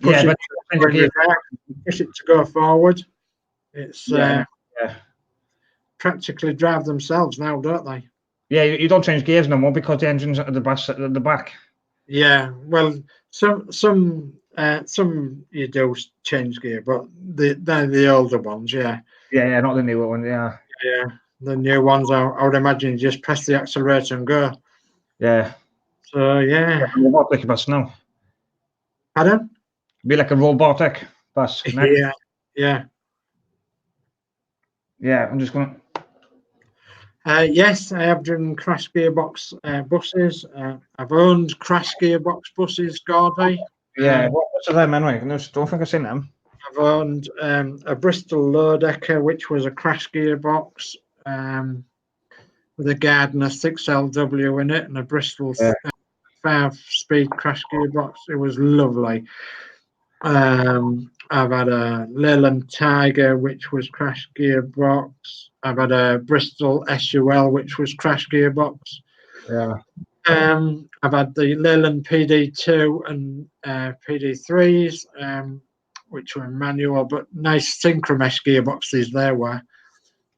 Push it to go forward. It's practically drive themselves now, don't they? Yeah, you don't change gears no more because the engine's at the bus at the back. Yeah, well, some you do change gear, but they're the older ones, yeah. Yeah, not the newer one, yeah. Yeah, the new ones, I would imagine you just press the accelerator and go. Yeah. So, yeah. Robotic bus now. Pardon? Be like a robotic bus. Yeah, yeah. Yeah, I'm just going to... Yes, I have driven crash gearbox buses. I've owned crash gearbox buses, Gordy. Yeah, what's them anyway? I don't think I've seen them. I've owned a Bristol Low-Decker, which was a crash gearbox with a Gardner 6LW in it and a Bristol 5-speed crash gearbox. It was lovely. I've had a Leyland Tiger, which was crash gearbox. I've had a Bristol SUL, which was crash gearbox. Yeah. I've had the Leyland PD2 and PD3s, which were manual, but nice synchromesh gearboxes there were.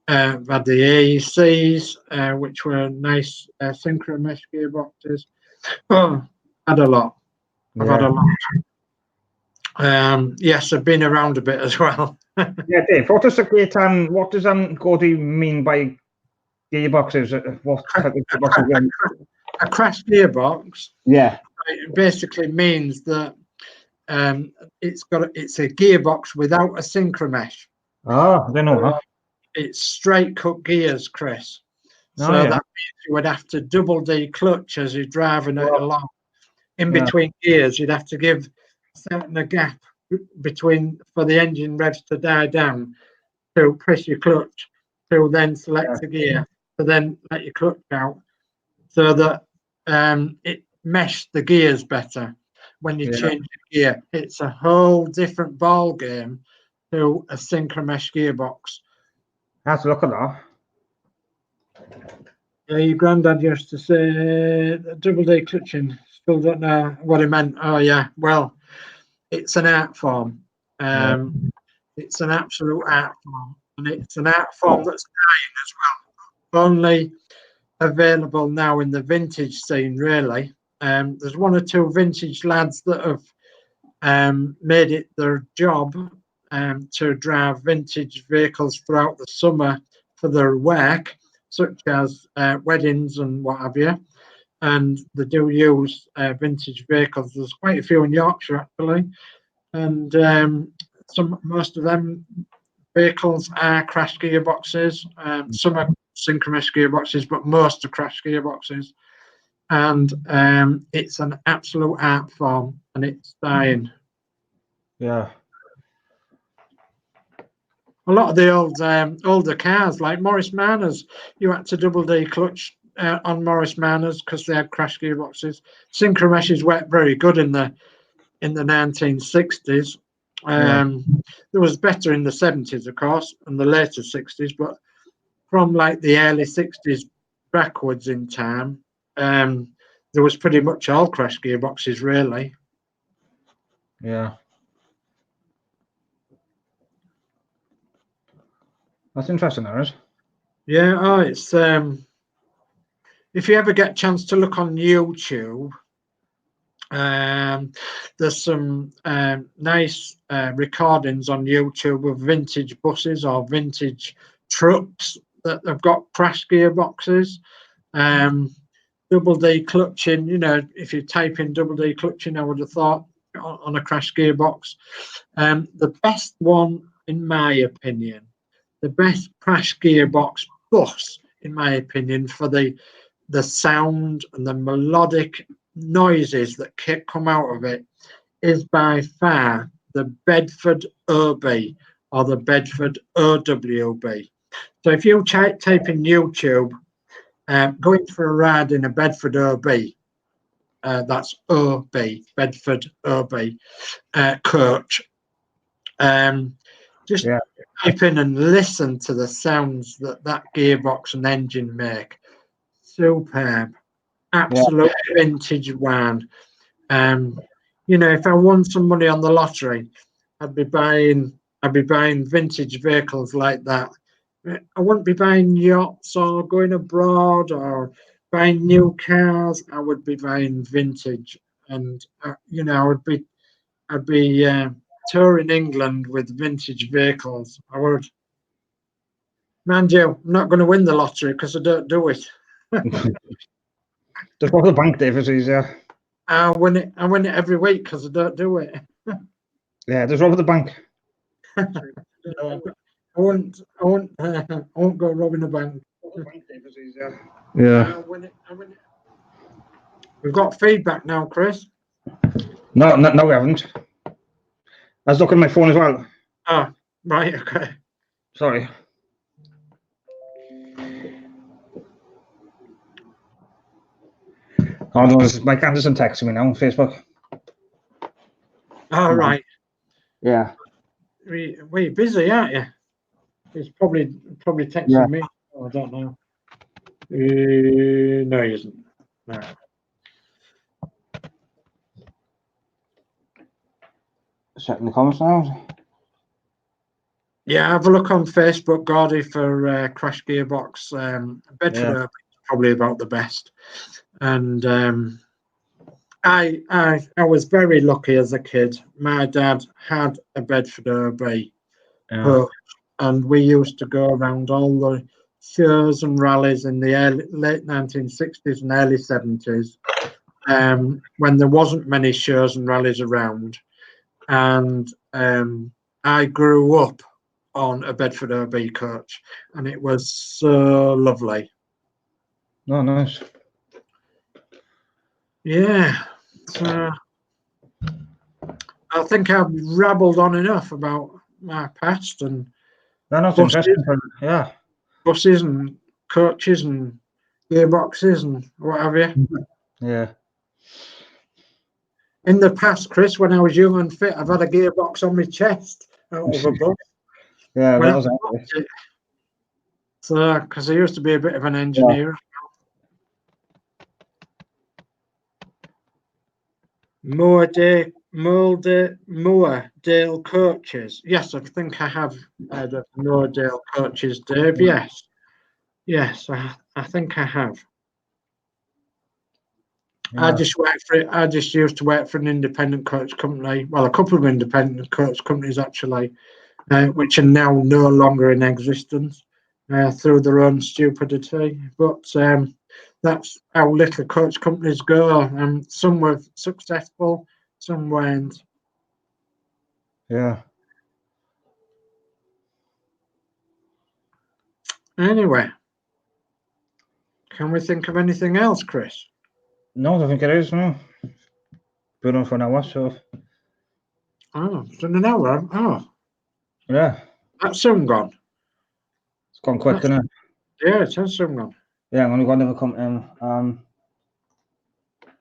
I've had the AECs, which were nice synchromesh gearboxes. Oh, had a lot. I've had a lot. Yes, I've been around a bit as well. Yeah, Dave. What does Gordy mean by gearboxes? What type of gearboxes? A crash gearbox. Yeah. It basically means that it's a gearbox without a synchromesh. Oh, I don't know that. It's straight cut gears, Chris. So yeah. that means you would have to double declutch as you're driving it along. In between gears, you'd have to give a gap between for the engine revs to die down, to press your clutch, to then select a gear, to then let your clutch out, so that it meshed the gears better when you change the gear. It's a whole different ball game to a synchromesh gearbox. I have to look at that. Yeah, your granddad used to say double declutching. Still don't know what he meant. Oh yeah, well, it's an art form. It's an absolute art form, and it's an art form that's dying as well. Only available now in the vintage scene, really. There's one or two vintage lads that have made it their job to drive vintage vehicles throughout the summer for their work, such as weddings and what have you. And they do use vintage vehicles. There's quite a few in Yorkshire, actually. And most of them vehicles are crash gearboxes. Some are synchromesh gearboxes, but most are crash gearboxes. And it's an absolute art form, and it's dying. Yeah. A lot of the old older cars, like Morris Minors, you had to double declutch on Morris Minors because they had crash gearboxes. Synchромeshes worked very good in the 1960s. There was better in the 70s, of course, and the later 60s, but from like the early 60s backwards in time, there was pretty much all crash gearboxes, really. Yeah. That's interesting, there is. Yeah, oh, it's if you ever get a chance to look on YouTube, there's some nice recordings on YouTube of vintage buses or vintage trucks that have got crash gearboxes. Double declutching, you know, if you type in double declutching, I would have thought on a crash gearbox. The best one, in my opinion, the best crash gearbox bus, in my opinion, for the sound and the melodic noises that come out of it, is by far the Bedford OB or the Bedford OWB. So if you type in YouTube, going for a ride in a Bedford OB, that's OB, Bedford OB coach. Just type in and listen to the sounds that gearbox and engine make. Superb, absolute vintage wine. You know, if I won some money on the lottery, I'd be buying vintage vehicles like that. I wouldn't be buying yachts or going abroad or buying new cars. I would be buying vintage, and you know, I'd be touring England with vintage vehicles. I would. Mind you, I'm not going to win the lottery because I don't do it. Just go to the bank, Dave. It's easier. I win it every week because I don't do it. Yeah, just rob the bank. I won't go robbing a bank. Yeah. I win it. We've got feedback now, Chris. No, we haven't. I was looking at my phone as well. Oh, right, okay. Sorry. Oh no, Mike Anderson texting me now on Facebook. All right. Yeah. We're busy, aren't you? He's probably texting Yeah. me. Oh, I don't know. No, he isn't. No. Checking the comments now. Yeah, have a look on Facebook, Gordy, for Crash Gearbox. Bedford Yeah. Derby is probably about the best. And I was very lucky as a kid. My dad had a Bedford Derby Yeah. and we used to go around all the shows and rallies in the late 1960s and early 70s, when there wasn't many shows and rallies around. And I grew up on a Bedford Derby coach, and it was so lovely. Oh, nice. Yeah. So I think I've rabbled on enough about my past and No, that's buses, interesting. Yeah. buses and coaches and gearboxes and what have you. Yeah. In the past, Chris, when I was young and fit, I've had a gearbox on my chest out of a bus. Yeah, When that I was stopped it. So, because I used to be a bit of an engineer. Moordale coaches. Yes, I think I have heard of Moordale coaches, Dave. Yes. Yes, I think I have. Yeah. I just used to work for an independent coach company. Well, a couple of independent coach companies actually, which are now no longer in existence through their own stupidity. But that's how little coach companies go. Some were successful, some weren't. Yeah. Anyway, can we think of anything else, Chris? No, I don't think it is. No. Been on for an hour, so Oh, it's done an hour. Oh, yeah, that's soon gone. it's gone quick, isn't it? Yeah, it has soon gone. Yeah, I'm only going to come in.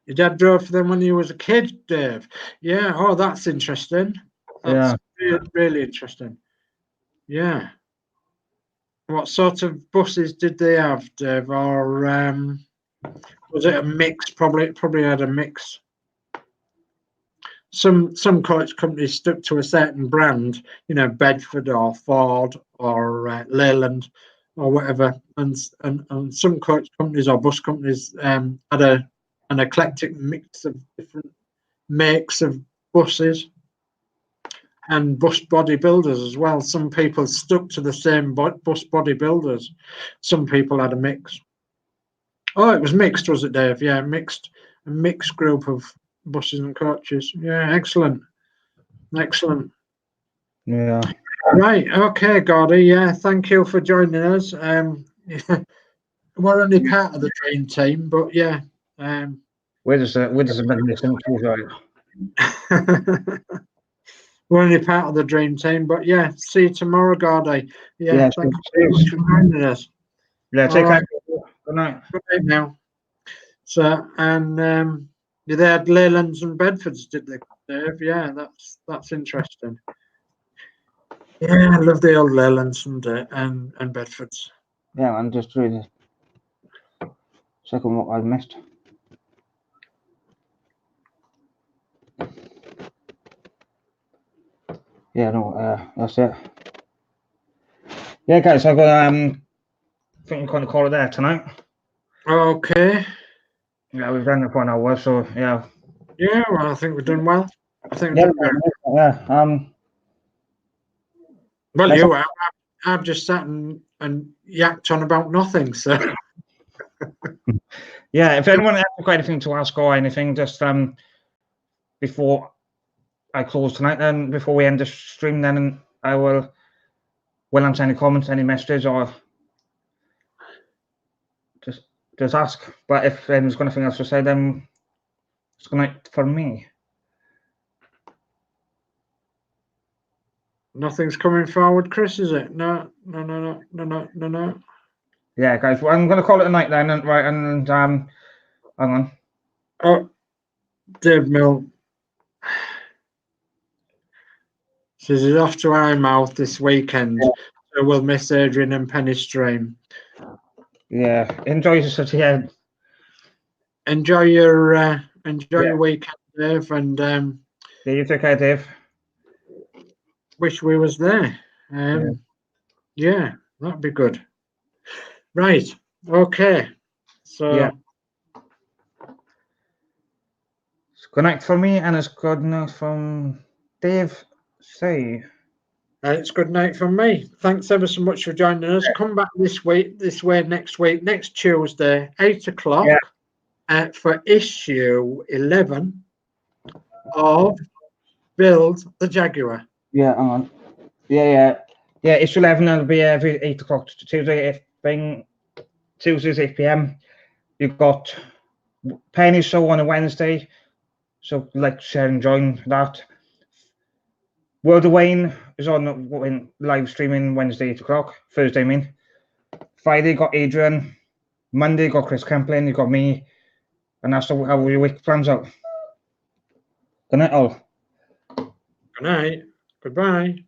Your dad drove for them when he was a kid, Dave. Yeah. Oh, that's interesting. That's really interesting. Yeah. What sort of buses did they have, Dave? Or was it a mix? Probably had a mix. Some coach companies stuck to a certain brand, Bedford or Ford or Leyland or whatever, and some coach companies or bus companies had an eclectic mix of different makes of buses and bus bodybuilders as well. Some people stuck to the same bus bodybuilders. Some people had a mix. Oh, it was mixed, was it, Dave? Yeah, a mixed group of buses and coaches. Yeah, excellent. Excellent. Yeah. Right. Okay, Gordy. Yeah, thank you for joining us. We're only part of the dream team, but yeah. Where does the medicine tools right? We're only part of the dream team, but yeah, see you tomorrow, Gordy. Yeah, thank you very much for joining us. Yeah, take care. Good night. Good night now. So, and they had Leylands and Bedfords, did they, Dave? Yeah, that's interesting. Yeah, I love the old Leylands and Bedfords. Yeah, man, just really check on what I missed. Yeah, no, that's it. Yeah, guys, I've got I think we're going to call it there tonight. Okay. Yeah, we've done it for an hour, so yeah. Yeah, well, I think we've done well. I think Yeah, well, I've just sat and yacked on about nothing, so. Yeah, if anyone has got anything to ask or anything, just before I close tonight, then before we end the stream, then I will answer any comments, any messages, or just ask. But if anyone's got anything else to say, then it's good night for me. Nothing's coming forward, Chris, is it? No. Yeah, guys, well, I'm going to call it a night then, right? And hang on. Oh, Dave Mill. She's off to Eyemouth this weekend, so we'll miss Adrian and Penny stream. Yeah, enjoy yourself. Yeah, Enjoy your weekend, Dave, and yeah, you take care, Dave. wish we was there. Yeah, that'd be good. Right. Okay. So Yeah. It's good night for me, and it's good night from Dave. Say. it's good night from me. Thanks ever so much for joining us. Come back next week, next Tuesday, 8 o'clock, for issue 11 of Build the Jaguar. Yeah, hang on. Yeah. Issue 11 will be every 8 o'clock Tuesdays 8 p.m. You've got Penny show on a Wednesday, so like, share and join that. World of Wayne is on live streaming Wednesday 8 o'clock. Thursday, I mean. Friday got Adrian. Monday got Chris Kemplin. You got me, and that's how your week plans out. Good night, all. Good night. Goodbye.